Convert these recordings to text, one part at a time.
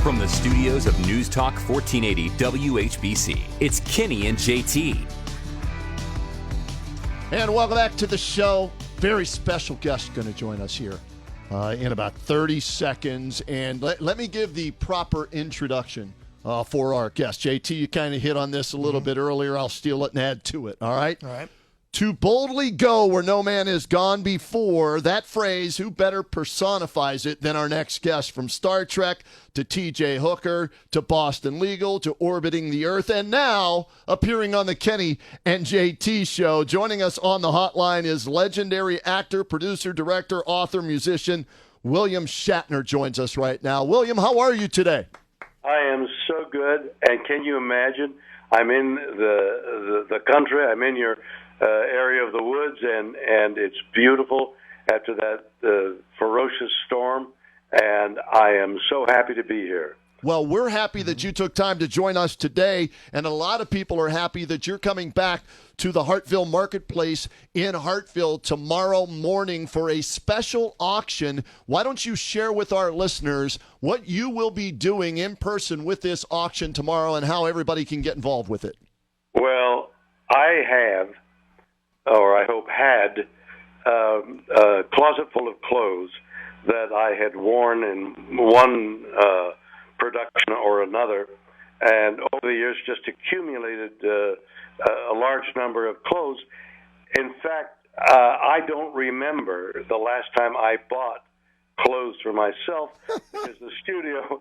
From the studios of News Talk 1480 WHBC, it's Kenny and JT. And welcome back to the show. Very special guest going to join us here in about 30 seconds. And let me give the proper introduction for our guest. JT, you kind of hit on this a little bit earlier. I'll steal it and add to it. All right? All right. To boldly go where no man has gone before, that phrase, who better personifies it than our next guest? From Star Trek to T.J. Hooker to Boston Legal to Orbiting the Earth, and now appearing on the Kenny and JT show. Joining us on the hotline is legendary actor, producer, director, author, musician, William Shatner joins us right now. William, how are you today? I am so good, and can you imagine? I'm in the country. I'm in your area of the woods, and it's beautiful after that ferocious storm, and I am so happy to be here. Well, we're happy that you took time to join us today, and a lot of people are happy that you're coming back to the Hartville Marketplace in Hartville tomorrow morning for a special auction. Why don't you share with our listeners what you will be doing in person with this auction tomorrow and how everybody can get involved with it? Well, I have, or I hope had, a closet full of clothes that I had worn in one production or another, and over the years just accumulated a large number of clothes. In fact, I don't remember the last time I bought clothes for myself because the studio,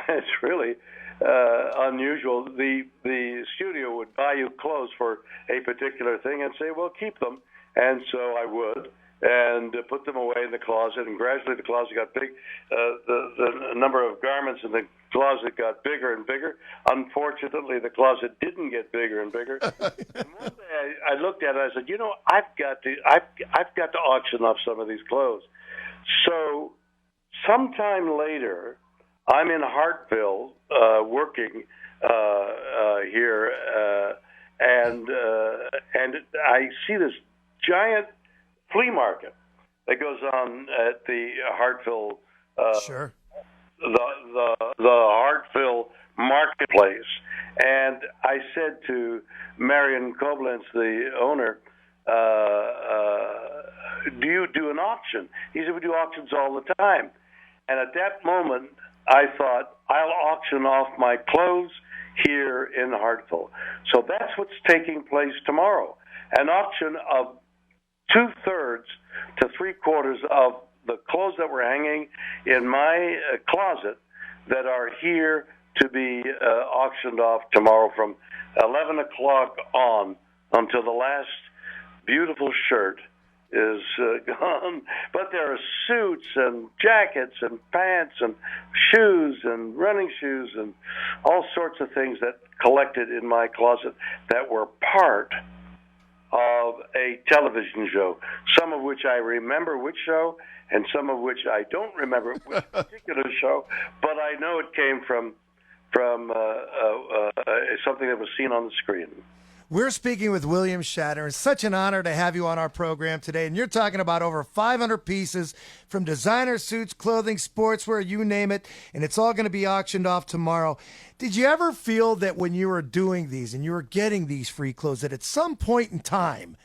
it's really unusual. The studio would buy you clothes for a particular thing and say, well, keep them. And so I would, and put them away in the closet, and gradually the closet got big. The number of garments in the closet got bigger and bigger. Unfortunately, the closet didn't get bigger and bigger. And one day I looked at it, I said, I've got to auction off some of these clothes. So sometime later, I'm in Hartville working here, and I see this giant flea market that goes on at the Hartville, Sure. the Hartville Marketplace, and I said to Marion Koblenz, the owner, do you do an auction? He said, we do auctions all the time. And at that moment, I thought, I'll auction off my clothes here in Hartville. So that's what's taking place tomorrow. An auction of 2/3 to 3/4 of the clothes that were hanging in my closet that are here to be auctioned off tomorrow from 11 o'clock on until the last beautiful shirt is gone. But there are suits and jackets and pants and shoes and running shoes and all sorts of things that collected in my closet that were part of a television show, some of which I remember which show and some of which I don't remember which particular show, but I know it came from something that was seen on the screen. We're speaking with William Shatner. It's such an honor to have you on our program today. And you're talking about over 500 pieces from designer suits, clothing, sportswear, you name it. And it's all going to be auctioned off tomorrow. Did you ever feel that when you were doing these and you were getting these free clothes, that at some point in time,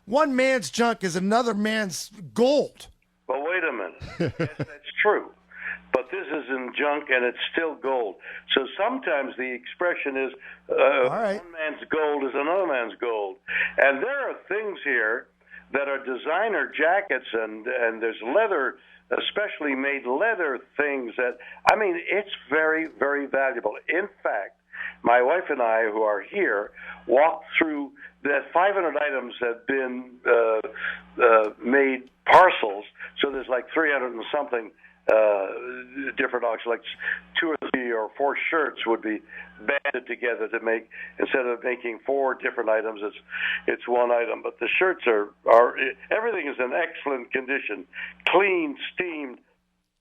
one man's junk is another man's gold? Well, wait a minute. Yes, that's true. But this is in junk, and it's still gold. So sometimes the expression is right. One man's gold is another man's gold. And there are things here that are designer jackets, and there's leather, especially made leather things that, I mean, it's very, very valuable. In fact, my wife and I, who are here, walked through the 500 items that have been made parcels. So there's like 300 and something different auctions, like 2 or 3 or 4 shirts would be banded together to make, instead of making 4 different items, it's one item. But the shirts are everything is in excellent condition, clean, steamed.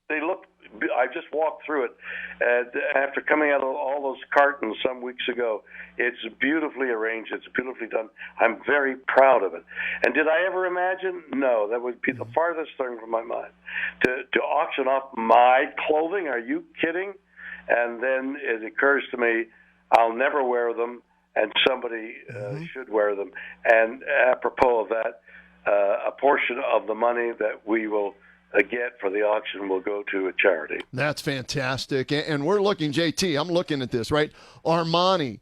They look, I just walked through it, and after coming out of all those cartons some weeks ago, it's beautifully arranged, it's beautifully done. I'm very proud of it. And did I ever imagine? No, that would be the farthest thing from my mind. To auction off my clothing? Are you kidding? and then it occurs to me I'll never wear them, and somebody should wear them. And apropos of that, a portion of the money that we will get for the auction will go to a charity. That's fantastic. And we're looking, JT, I'm looking at this, right? Armani,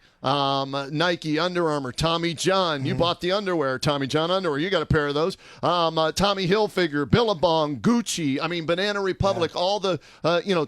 Nike, Under Armour, Tommy John. You bought the underwear, Tommy John underwear. You got a pair of those. Tommy Hilfiger, Billabong, Gucci. I mean, Banana Republic, all the,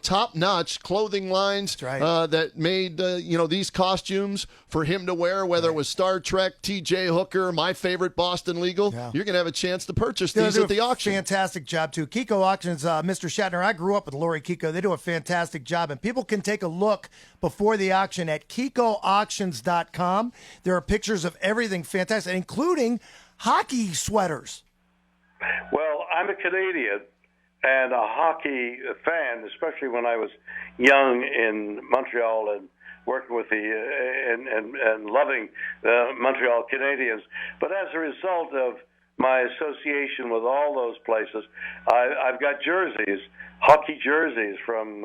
top-notch clothing lines that made, these costumes for him to wear, whether it was Star Trek, TJ Hooker, my favorite, Boston Legal. Yeah. You're going to have a chance to purchase these at the auction. Fantastic job, too. Kiko Auctions, Mr. Shatner, I grew up with Lori Kiko. They do a fantastic job, and people can take a look before the auction at KikoAuctions.com. There are pictures of everything fantastic, including hockey sweaters. Well, I'm a Canadian and a hockey fan, especially when I was young in Montreal and working with and loving the Montreal Canadiens. But as a result of my association with all those places, I've got jerseys, hockey jerseys from,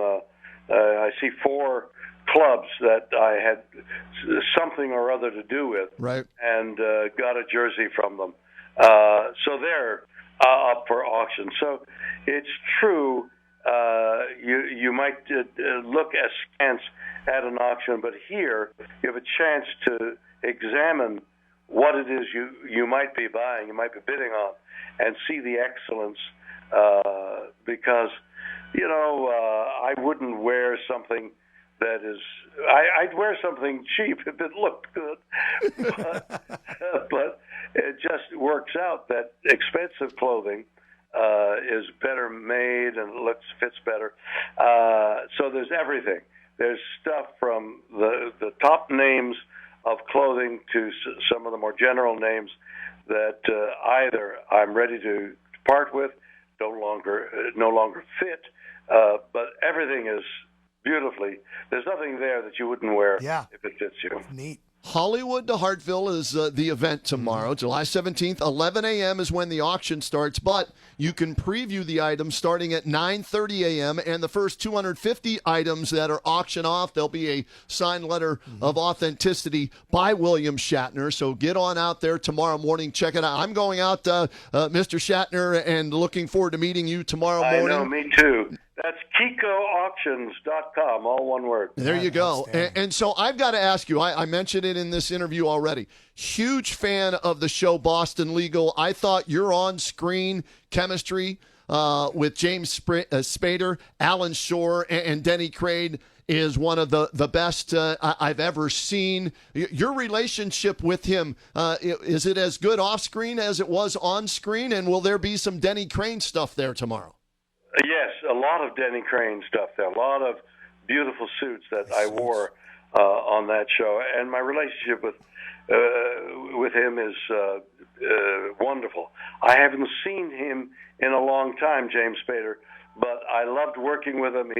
I see 4 clubs that I had something or other to do with, right? And got a jersey from them. So they're up for auction. So it's true, you might look askance at an auction, but here you have a chance to examine what it is you might be buying, you might be bidding on, and see the excellence, because, I wouldn't wear something that is, I'd wear something cheap if it looked good, but it just works out that expensive clothing is better made and fits better. So there's everything. There's stuff from the top names of clothing to some of the more general names that either I'm ready to part with, no longer fit, but everything is beautifully. There's nothing there that you wouldn't wear if it fits you. Neat. Hollywood to Hartville is the event tomorrow. July 17th, 11 a.m. is when the auction starts, but you can preview the items starting at 9:30 a.m., and the first 250 items that are auctioned off, there'll be a signed letter of authenticity by William Shatner. So get on out there tomorrow morning. Check it out. I'm going out, Mr. Shatner, and looking forward to meeting you tomorrow morning. I know, me too. That's KikoAuctions.com, all one word. There you go. And so I've got to ask you, I mentioned it in this interview already. Huge fan of the show Boston Legal. I thought your on-screen chemistry with James Spader, Alan Shore, and Denny Craig is one of the best I've ever seen. Your relationship with him, is it as good off-screen as it was on-screen? And will there be some Denny Crane stuff there tomorrow? Yes, a lot of Denny Crane stuff there. A lot of beautiful suits that I wore on that show, and my relationship with him is wonderful. I haven't seen him in a long time, James Spader, but I loved working with him.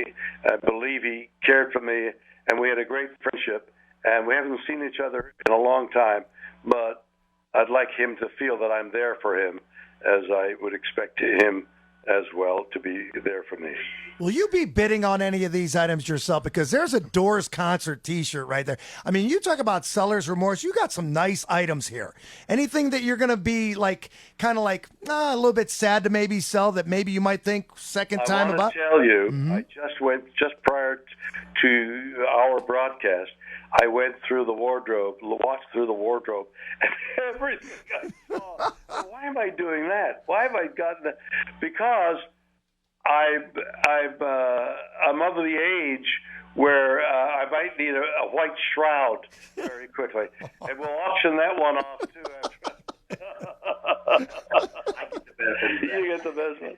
I believe he cared for me, and we had a great friendship. And we haven't seen each other in a long time, but I'd like him to feel that I'm there for him, as I would expect him as well to be there for me. Will you be bidding on any of these items yourself? Because there's a Doors concert T-shirt right there. I mean, you talk about seller's remorse. You got some nice items here. Anything that you're going to be kind of a little bit sad to maybe sell that maybe you might think second time about? I want to tell you, I just prior to our broadcast, I went through the wardrobe, watched through the wardrobe, and everything I saw. Why am I doing that? Why have I gotten that? Because I'm of the age where I might need a white shroud very quickly, and we'll auction that one off too. You get the best one.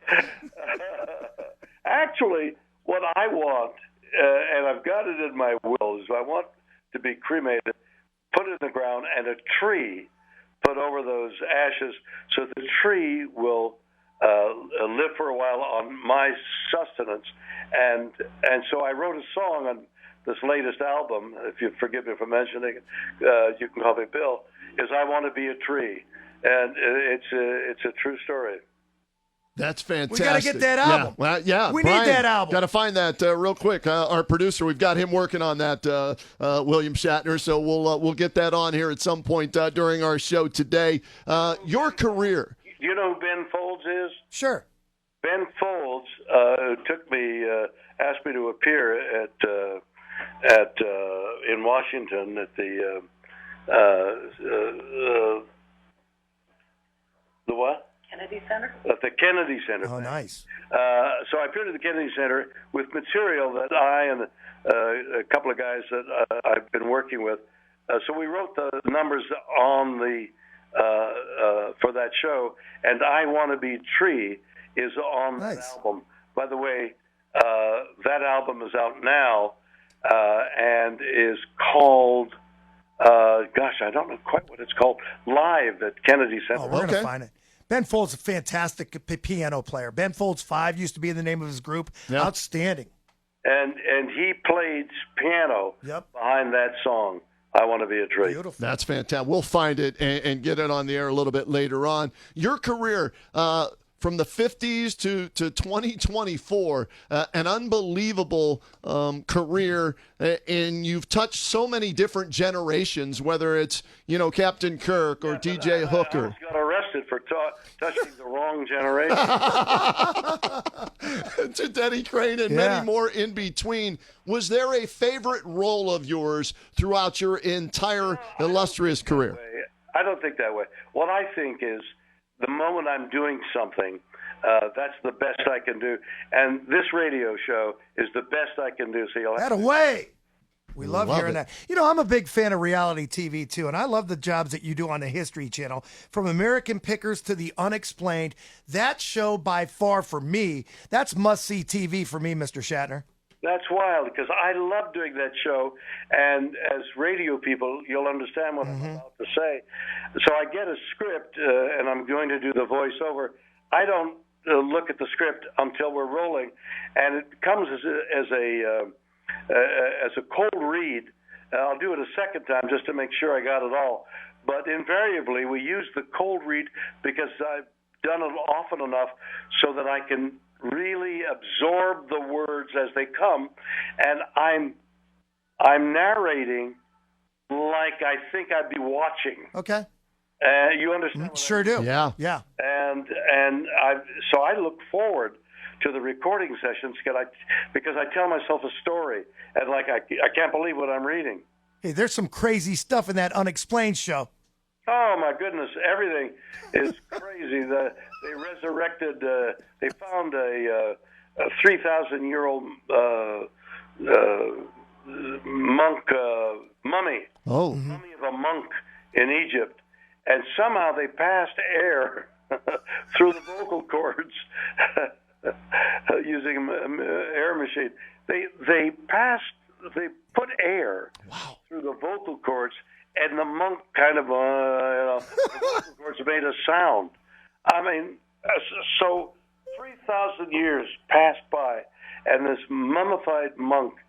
Actually, what I want, and I've got it in my will, is I want to be cremated, put in the ground, and a tree put over those ashes, so the tree will live for a while on my sustenance. And so I wrote a song on this latest album, if you forgive me for mentioning it, you can call me Bill, is I Want to Be a Tree. And it's a true story. That's fantastic. We got to get that album. Yeah, well, yeah. We Brian, need that album. Got to find that real quick. Our producer, we've got him working on that, William Shatner. So we'll get that on here at some point during our show today. Your career. You know who Ben Folds is? Sure. Ben Folds asked me to appear in Washington at the what? Kennedy Center? At the Kennedy Center. Oh, nice. So I appeared at the Kennedy Center with material that I and a couple of guys that I've been working with. So we wrote the numbers on the for that show, and I Want to Be Tree is on that album. By the way, that album is out now and is called, I don't know quite what it's called, Live at Kennedy Center. Oh, we're going to find it. Ben Folds is a fantastic piano player. Ben Folds 5 used to be in the name of his group. Yep. Outstanding. And he played piano behind that song, I Want to Be a Tree. Beautiful. That's fantastic. We'll find it and get it on the air a little bit later on. Your career from the 50s to 2024, an unbelievable career, and you've touched so many different generations, whether it's, Captain Kirk or DJ Hooker. I got arrested for touching the wrong generation. To Denny Crane and many more in between. Was there a favorite role of yours throughout your entire illustrious career? I don't think that way. What I think is the moment I'm doing something, that's the best I can do. And this radio show is the best I can do. So you'll have that away. We love hearing that. I'm a big fan of reality TV, too, and I love the jobs that you do on the History Channel, from American Pickers to The Unexplained. That show, by far, for me, that's must-see TV for me, Mr. Shatner. That's wild, because I love doing that show, and as radio people, you'll understand what I'm about to say. So I get a script, and I'm going to do the voiceover. I don't look at the script until we're rolling, and it comes as a cold read. I'll do it a second time just to make sure I got it all. But invariably, we use the cold read because I've done it often enough so that I can really absorb the words as they come, and I'm narrating like I think I'd be watching. Okay. You understand? Sure do. Yeah. And so I look forward to the recording sessions because I tell myself a story, and I can't believe what I'm reading. Hey, there's some crazy stuff in that Unexplained show. Oh my goodness, everything is crazy. They resurrected. They found a 3,000-year-old monk mummy. Oh, Mummy of a monk in Egypt, and somehow they passed air through the vocal cords using an air machine. They put air through the vocal cords, and the monk kind of the vocal cords made a sound. I mean, so 3,000 years passed by, and this mummified monk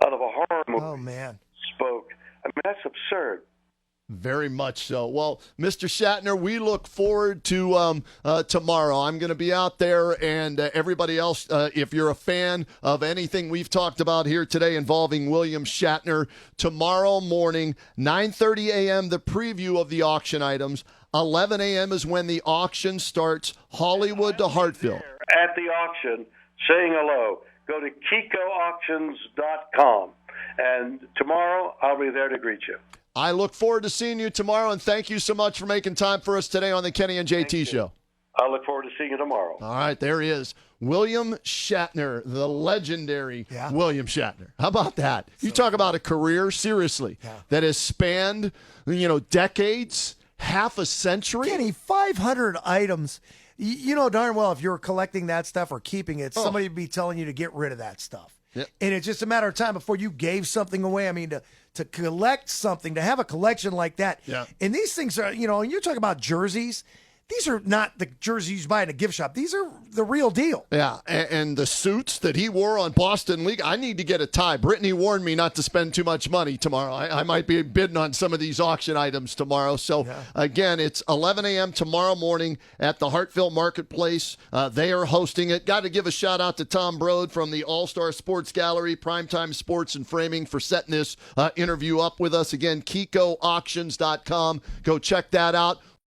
out of a horror movie spoke. I mean, that's absurd. Very much so. Well, Mr. Shatner, we look forward to tomorrow. I'm going to be out there, and everybody else, if you're a fan of anything we've talked about here today involving William Shatner, tomorrow morning, 9:30 a.m., the preview of the auction items. 11 a.m. is when the auction starts, Hollywood to Hartville. At the auction, saying hello. Go to KikoAuctions.com, and tomorrow I'll be there to greet you. I look forward to seeing you tomorrow, and thank you so much for making time for us today on the Kenny and JT Show. I look forward to seeing you tomorrow. All right, there he is. William Shatner, the legendary William Shatner. How about that? You talk about a career, seriously, that has spanned, decades, half a century. Kenny, 500 items. You know darn well if you're collecting that stuff or keeping it, somebody would be telling you to get rid of that stuff. Yep. And it's just a matter of time before you gave something away. I mean, to collect something, to have a collection like that. Yeah. And these things are, you talk about jerseys. these are not the jerseys you buy in a gift shop. These are the real deal. Yeah, and the suits that he wore on Boston League, I need to get a tie. Brittany warned me not to spend too much money tomorrow. I might be bidding on some of these auction items tomorrow. So, again, it's 11 a.m. tomorrow morning at the Hartville Marketplace. They are hosting it. Got to give a shout-out to Tom Brode from the All-Star Sports Gallery, Primetime Sports and Framing, for setting this interview up with us. Again, KikoAuctions.com. Go check that out.